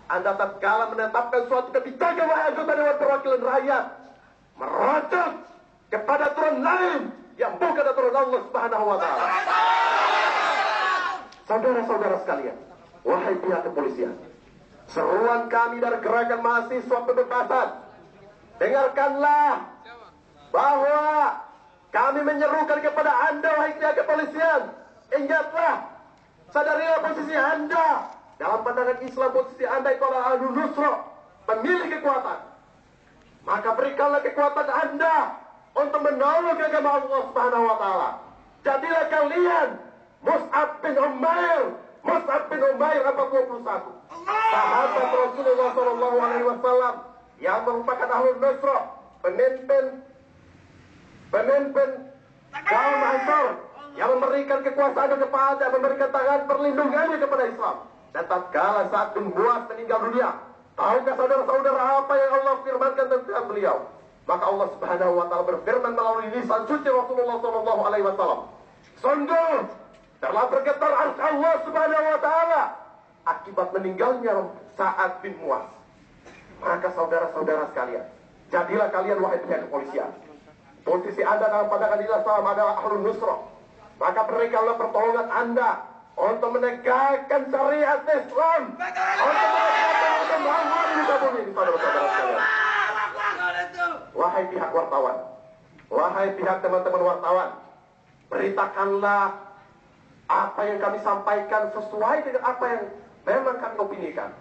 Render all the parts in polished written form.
Anda tatkala menetapkan suatu kebijakan, wahai anggota Dewan Perwakilan Rakyat, merujuk kepada aturan lain yang bukan aturan Allah Subhanahu wa Ta'ala. Saudara-saudara sekalian, wahai pihak kepolisian, seruan kami dari gerakan mahasiswa pembebasan, dengarkanlah bahwa kami menyerukan kepada Anda, wahai pihak kepolisian, ingatlah, sadarilah posisi Anda. Dalam pandangan Islam, posisi Anda itu adalah Ahlun Nusra, pemilik kekuatan. Maka berikanlah kekuatan Anda untuk menolong agama Allah Subhanahu wa Ta'ala. Jadilah kalian Mus'ab bin Umair 41, sahabat Rasulullah SAW yang merupakan Ahlun Nusra, pemimpin kaum Ansar yang memberikan kekuasaan kepada, memberikan tangan perlindungannya kepada Islam. Dan tatkala saat bin Buas meninggal dunia, tahukah saudara-saudara apa yang Allah firmankan tentang beliau? Maka Allah Subhanahu wa Ta'ala berfirman melalui lisan suci Rasulullah SAW, sungguh telah bergetar arsy Allah Subhanahu wa Ta'ala akibat meninggalnya Sa'ad bin Mu'adz. Maka saudara-saudara sekalian, jadilah kalian wahai pihak kepolisian, posisi Anda dalam pandangan Islam adalah Ahlun Nusra, maka berikanlah pertolongan Anda untuk menegakkan syariat Islam, untuk menegakkan pembangunan di muka bumi, saudara-saudara sekalian. Wahai pihak wartawan, wahai pihak teman-teman wartawan, beritakanlah apa yang kami sampaikan sesuai dengan apa yang memang kami opinikan.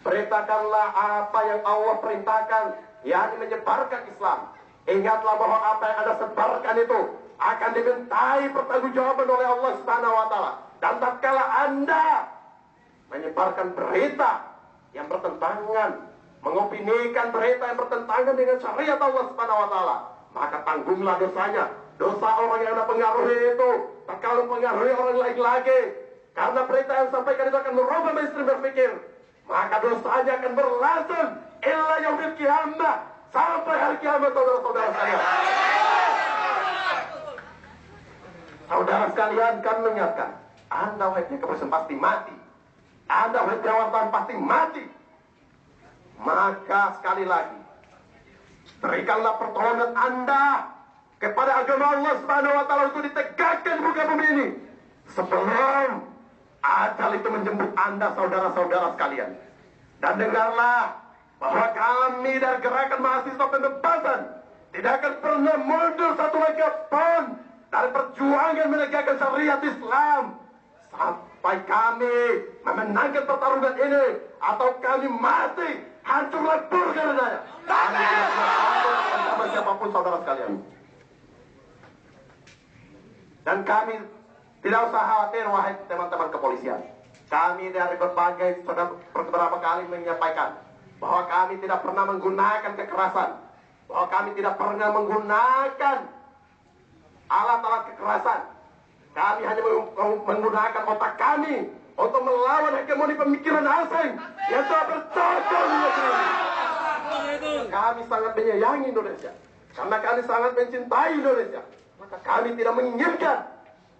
Beritakanlah apa yang Allah perintahkan, yakni menyebarkan Islam. Ingatlah bahwa apa yang Anda sebarkan itu akan dimintai pertanggungjawaban oleh Allah Subhanahu wa Ta'ala. Dan tatkala Anda menyebarkan berita yang bertentangan, mengopinikan berita yang bertentangan dengan syariat Allah Subhanahu wa Ta'ala, maka tanggunglah dosanya. Dosa orang yang Anda pengaruhi itu, tatkala mempengaruhi orang lain lagi, karena berita yang sampaikan itu akan merubah mainstream berpikir, maka dosanya akan berlangsung illa yaumil qiyamah, sampai hari kiamat, saudara-saudara sekalian. Saudara sekalian, kami mengingatkan, Anda wahai kepolisian pasti mati, Anda wahai wartawan pasti mati. Maka sekali lagi, berikanlah pertolongan Anda kepada agama Allah Subhanahu wa Ta'ala untuk ditegakkan muka bumi ini sebelum ajal itu menjemput Anda, saudara-saudara sekalian. Dan dengarlah bahwa kami dari gerakan mahasiswa pembebasan tidak akan pernah mundur satu langkah pun dari perjuangan menegakkan syariat Islam sampai kami memenangkan pertarungan ini atau kami mati hancur lebur karenanya. Kami tidak pernah sama siapapun, saudara sekalian. Dan kami tidak usah khawatir, wahai teman-teman kepolisian. Kami dari berbagai, sudah beberapa kali menyampaikan bahwa kami tidak pernah menggunakan kekerasan, bahwa kami tidak pernah menggunakan alat-alat kekerasan. Kami hanya menggunakan otak kami untuk melawan hegemoni pemikiran asing yang telah bercokol di negeri ini. Kami sangat menyayangi Indonesia, karena kami sangat mencintai Indonesia. Maka kami tidak menginginkan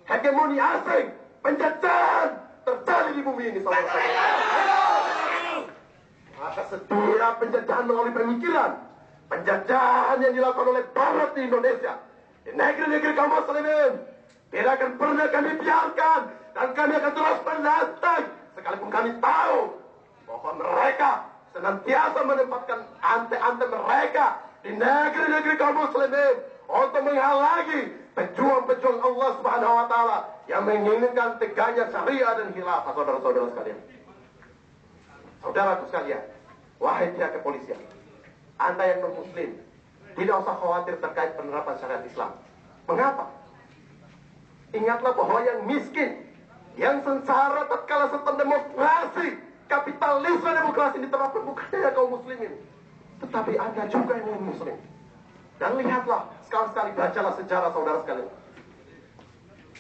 hegemoni asing, penjajahan terjadi di bumi ini, saudara-saudara. Maka setiap penjajahan melalui pemikiran, penjajahan yang dilakukan oleh Barat di Indonesia, di negeri-negeri kaum muslimin, tidak akan pernah kami biarkan, dan kami akan terus menantang, sekalipun kami tahu bahwa mereka senantiasa menempatkan ante-ante mereka di negeri-negeri kaum muslimin untuk menghalangi pejuang-pejuang Allah Subhanahu wa Ta'ala yang menginginkan tegaknya syariah dan khilafah, saudara-saudara sekalian. Saudaraku sekalian, wahai pihak kepolisian, Anda yang non-muslim, tidak usah khawatir terkait penerapan syariat Islam. Mengapa? Ingatlah bahwa yang miskin, yang sengsara tatkala sistem demokrasi, kapitalisme demokrasi diterapkan bukan hanya kaum muslimin, tetapi Anda juga yang non-muslim. Dan lihatlah, sekali-sekali bacalah sejarah, saudara sekalian.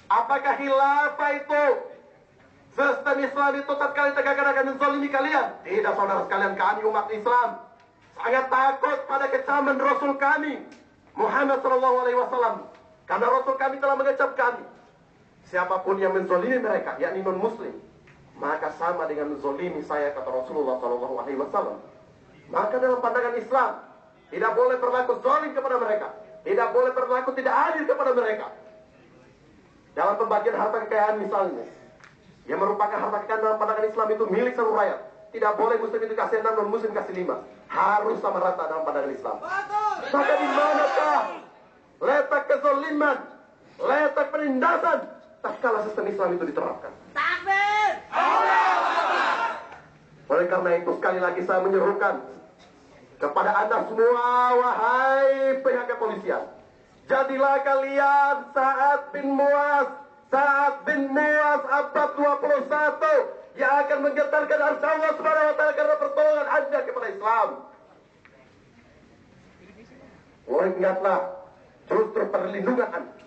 Apakah khilafah itu, sistem Islam itu tatkala ditegakkan akan menzalimi kalian? Tidak, saudara sekalian. Kami umat Islam sangat takut pada kecaman Rasul kami Muhammad SAW, karena Rasul kami telah mengecap kami, siapapun yang menzalimi mereka, yakni non-muslim, maka sama dengan menzolimi saya, kata Rasulullah SAW. Maka dalam pandangan Islam, tidak boleh berlaku zalim kepada mereka, tidak boleh berlaku tidak adil kepada mereka. Dalam pembagian harta kekayaan misalnya, yang merupakan harta kekayaan dalam pandangan Islam itu milik seluruh rakyat. Tidak boleh muslim itu kasih 6, non muslim kasih 5. Harus sama rata dalam pandangan Islam. Maka di manakah letak kezaliman, letak penindasan, tatkala sistem Islam itu diterapkan? Takbir! Oleh karena itu sekali lagi saya menyerukan kepada Anda semua, wahai pihak kepolisian, jadilah kalian Sa'ad bin Mu'az abad 21 yang akan menggetarkan arsy Allah Subhanahu wa taala karena pertolongan Anda kepada Islam. Ingatlah justru perlindungan Anda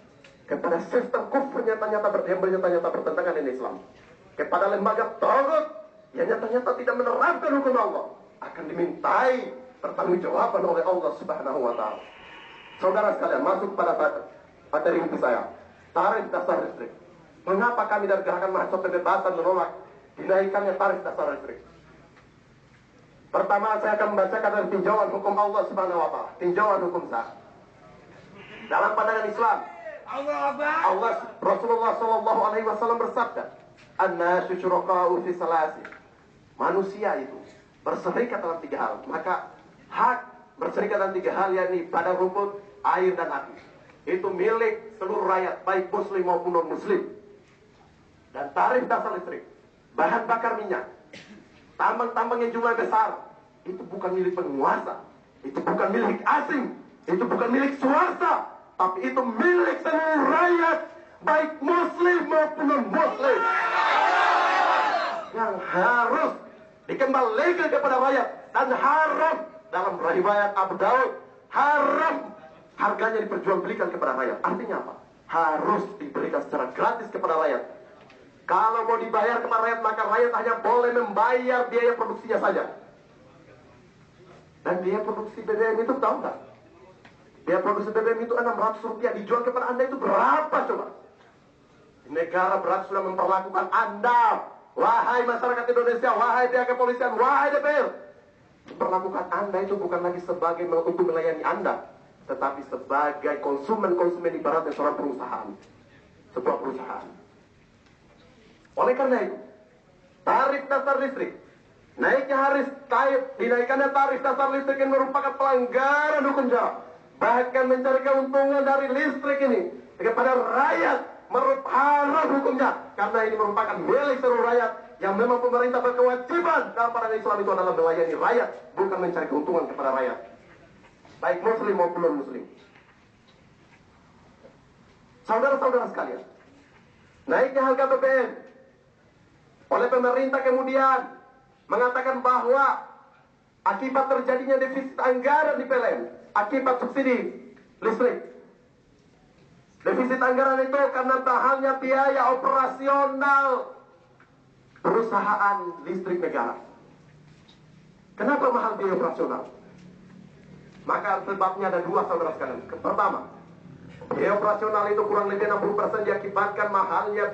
kepada sistem kufur yang nyata-nyata bertentangan dengan Islam, kepada lembaga taghut yang nyata-nyata tidak menerapkan hukum Allah, akan dimintai pertanggungjawaban oleh Allah Subhanahu wa taala. Saudara sekalian, masuk pada materi inti saya, tarif dasar listrik. Mengapa kami dari Gerakan Mahasiswa Kebebasan menolak dinaikannya tarif dasar listrik? Pertama, saya akan membacakan dari tinjauan hukum Allah Subhanahu wa taala, tinjauan hukum sah. Dalam pandangan Islam, Allah Rasulullah sallallahu alaihi wasallam bersabda, "An-nasu syuraka'u fi salasi." Manusia itu berserikat dalam 3 hal. Maka hak berserikat dalam 3 hal, yakni pada rumput, air dan api. Itu milik seluruh rakyat, baik muslim maupun non muslim. Dan tarif dasar listrik, bahan bakar minyak, tambang-tambang yang jumlah besar, itu bukan milik penguasa, itu bukan milik asing, itu bukan milik swasta, tapi itu milik seluruh rakyat, baik muslim maupun non muslim, yang harus dikembalikan kepada rakyat. Dan haram, dalam riwayat Abu Daud, haram harganya diperjualbelikan kepada rakyat. Artinya apa? Harus diberikan secara gratis kepada rakyat. Kalau mau dibayar kepada rakyat, maka rakyat hanya boleh membayar biaya produksinya saja. Dan biaya produksi BBM itu tahu nggak? Biaya produksi BBM itu 600 rupiah, dijual kepada Anda itu berapa coba? Negara berat sudah memperlakukan Anda, wahai masyarakat Indonesia, wahai pihak kepolisian, wahai DPR, memperlakukan Anda itu bukan lagi sebagai untuk melayani Anda, tetapi sebagai konsumen ibaratnya seorang perusahaan, sebuah perusahaan. Oleh karena itu, tarif dasar listrik, dinaikannya tarif dasar listrik yang merupakan pelanggaran hukum jarak, bahkan mencari keuntungan dari listrik ini kepada rakyat, haram hukumnya, karena ini merupakan milik seluruh rakyat, yang memang pemerintah berkewajiban dalam pandangan Islam itu adalah melayani rakyat, bukan mencari keuntungan kepada rakyat, baik muslim maupun non muslim. Saudara-saudara sekalian, naiknya harga BBM oleh pemerintah kemudian mengatakan bahwa akibat terjadinya defisit anggaran di PLN akibat subsidi listrik. Defisit anggaran itu karena mahalnya biaya operasional perusahaan listrik negara. Kenapa mahal biaya operasional? Maka sebabnya ada 2, saudara sekalian. Pertama, biaya operasional itu kurang lebih 60% diakibatkan mahalnya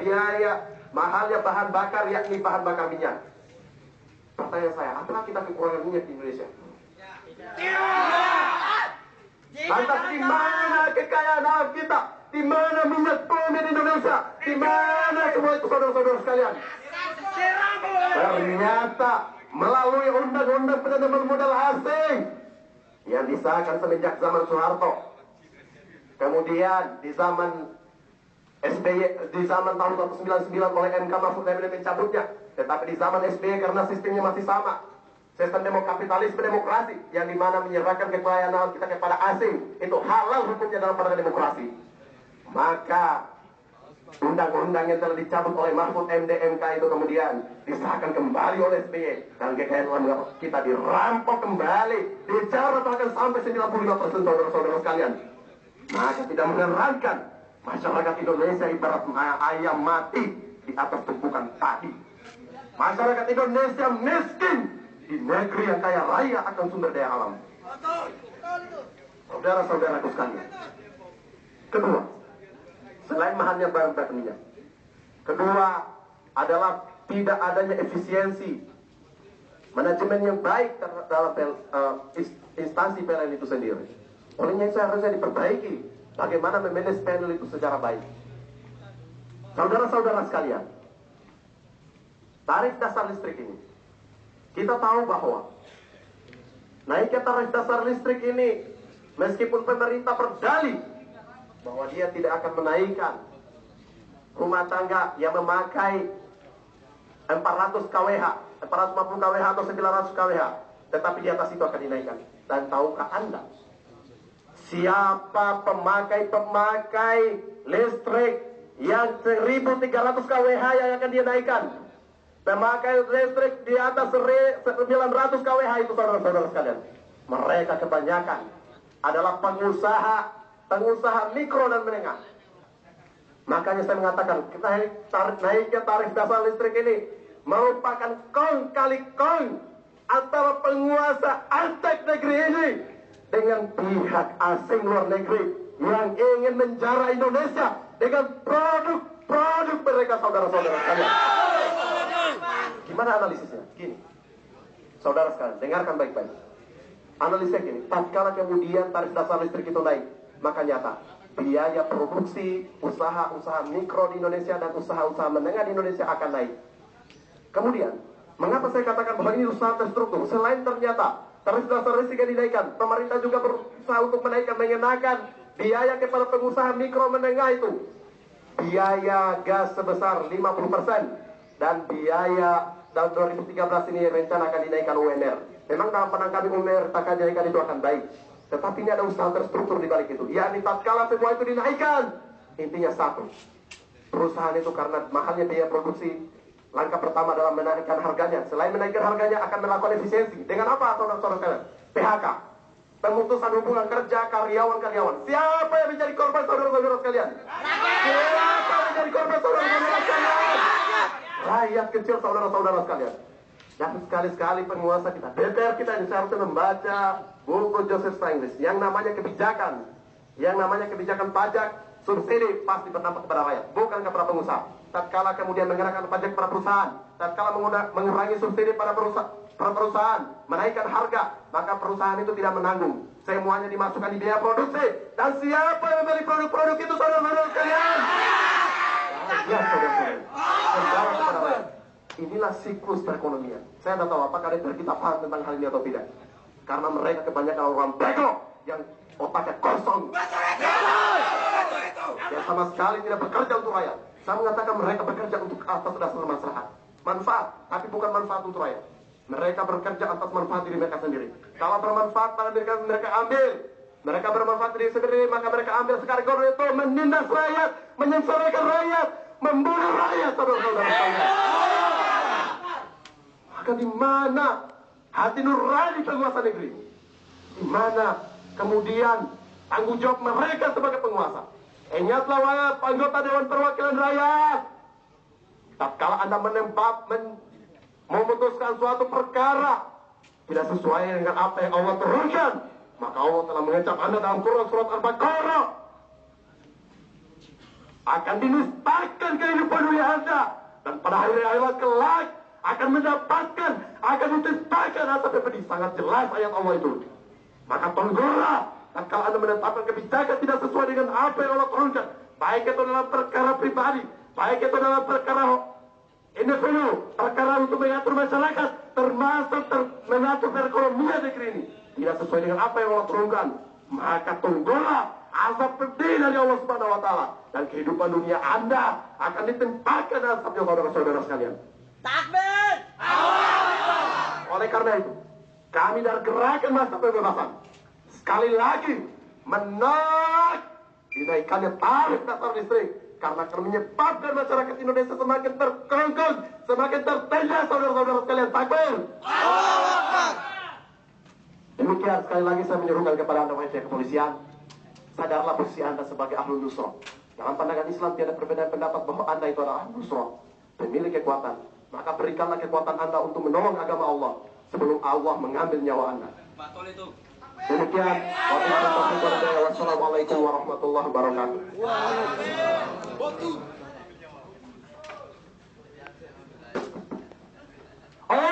bahan bakar, yakni bahan bakar minyak. Pertanyaan saya, apakah kita kekurangan minyak di Indonesia? Lantas di mana kekayaan alam kita? Di mana minyak bumi di Indonesia? Di mana semua itu, saudara-saudara sekalian? Ternyata melalui undang-undang penanaman modal asing yang disahkan semenjak zaman Soeharto, kemudian di zaman SBY, di zaman tahun 1999 oleh MK Mahfud MD mencabutnya, tetapi di zaman SBY karena sistemnya masih sama, sistem kapitalisme demokrasi, yang dimana menyerahkan kekayaan alam kita kepada asing, itu halal hukumnya dalam pandangan demokrasi. Maka undang-undang yang telah dicabut oleh Mahfud MD MK itu kemudian disahkan kembali oleh SBY, dan kekayaan alam kita dirampok kembali, dijarah bahkan sampai 95%, saudara-saudara sekalian. Maka tidak mengherankan masyarakat Indonesia ibarat ayam mati di atas tumpukan padi. Masyarakat Indonesia miskin di negeri yang kaya raya akan sumber daya alam. Saudara-saudaraku sekalian. Kedua, selain mahalnya bahan bakar minyak, kedua adalah tidak adanya efisiensi manajemen yang baik dalam instansi PLN itu sendiri. Olehnya seharusnya diperbaiki bagaimana memanage panel itu secara baik. Saudara-saudara sekalian, tarif dasar listrik ini, kita tahu bahwa naiknya tarif dasar listrik ini, meskipun pemerintah berdalih bahwa dia tidak akan menaikkan rumah tangga yang memakai 400 kWh, 450 kWh atau 900 kWh, tetapi di atas itu akan dinaikkan. Dan tahukah Anda siapa pemakai listrik yang 1300 kWh yang akan dinaikkan? Pemakai listrik di atas 900 kWh itu, saudara-saudara sekalian, mereka kebanyakan adalah pengusaha mikro dan menengah. Makanya saya mengatakan, naiknya tarif dasar listrik ini merupakan kong kali kong antara penguasa antek negeri ini dengan pihak asing luar negeri yang ingin menjara Indonesia dengan produk-produk mereka, saudara-saudara sekalian. Gimana analisisnya? Gini, saudara sekalian, dengarkan baik-baik. Analisisnya gini, tatkala kemudian tarif dasar listrik itu naik, maka nyata biaya produksi usaha-usaha mikro di Indonesia dan usaha-usaha menengah di Indonesia akan naik. Kemudian, mengapa saya katakan bahwa ini usaha terstruktur? Selain ternyata tarif dasar listrik yang dinaikkan, pemerintah juga berusaha untuk menaikkan, mengenakan biaya kepada pengusaha mikro menengah itu. Biaya gas sebesar 50% dan biaya tahun 2013 ini rencana akan dinaikkan UMR. Memang dalam pandang kami UMR tak akan dinaikkan itu akan baik. Tetapi ini ada usaha terstruktur di balik itu. Yakni tatkala semua itu dinaikkan, intinya satu, perusahaan itu karena mahalnya biaya produksi, langkah pertama adalah menaikkan harganya. Selain menaikkan harganya akan melakukan efisiensi. Dengan apa, saudara-saudara sekalian? PHK, pemutusan hubungan kerja karyawan-karyawan. Siapa yang menjadi korban, saudara-saudara sekalian? Siapa yang menjadi korban, saudara-saudara sekalian? Rakyat kecil, saudara-saudara sekalian. Dan sekali-sekali penguasa kita, DPR kita ini seharusnya membaca buku Joseph Stiglitz yang namanya kebijakan pajak subsidi pasti berdampak kepada rakyat, bukan kepada pengusaha. Tatkala kemudian mengenakan pajak pada perusahaan, tatkala mengurangi subsidi pada perusahaan, menaikkan harga, maka perusahaan itu tidak menanggung. Semuanya dimasukkan di biaya produksi. Dan siapa yang membeli produk-produk itu, saudara-saudara sekalian? Ya, saudara-saudara. Inilah siklus perekonomian. Saya tidak tahu apakah kita paham tentang hal ini atau tidak. Karena mereka kebanyakan orang bego yang otaknya kosong, yang sama sekali tidak bekerja untuk rakyat. Saya mengatakan mereka bekerja untuk atas dasar manfaat, tapi bukan manfaat untuk rakyat. Mereka bekerja atas manfaat diri mereka sendiri. Kalau bermanfaat pada mereka ambil. Mereka bermanfaat diri sendiri, maka mereka ambil. Sekaligus itu menindas rakyat, menyengsarakan rakyat, membunuh rakyat, saudara-saudara sekalian. Maka di mana hati nurani penguasa negeri? Di mana kemudian tanggung jawab mereka sebagai penguasa? Ingatlah anggota Dewan Perwakilan Rakyat, tatkala Anda memutuskan suatu perkara tidak sesuai dengan apa yang Allah turunkan, maka Allah telah mengecap Anda dalam Quran surat Al-Baqarah. Akan dinistakan kehidupan dunia Anda, dan pada hari akhirat kelak akan mendapatkan, akan ditimpakan asap pedih. Sangat jelas ayat Allah itu. Maka tunggulah, kalau Anda menetapkan kebijakan tidak sesuai dengan apa yang Allah turunkan, baik itu dalam perkara pribadi, baik itu dalam perkara individu, perkara untuk mengatur masyarakat, termasuk mengatur perekonomian negeri ini, tidak sesuai dengan apa yang Allah turunkan, maka tunggulah azab pedih dari Allah Subhanahu wa Ta'ala, dan kehidupan dunia Anda akan ditimpakan asapnya, saudara-saudara sekalian. Takbir! Oleh karena itu, kami dari Gerakan Masa Pembebasan sekali lagi menolak dinaikannya tarif dasar listrik, karena akan menyebabkan masyarakat Indonesia semakin terkongkong, semakin tertindas, saudara-saudara sekalian. Takbir! Demikian sekali lagi saya menyerukan kepada Anda wahai pihak kepolisian, sadarlah posisi Anda sebagai ahlul nusrah. Dalam pandangan Islam tiada perbedaan pendapat bahwa Anda itu adalah ahlul nusrah, pemilik kekuatan. Maka berikanlah kekuatan Anda untuk menolong agama Allah sebelum Allah mengambil nyawa Anda. Demikian. Wassalamualaikum warahmatullahi wabarakatuh. Oh,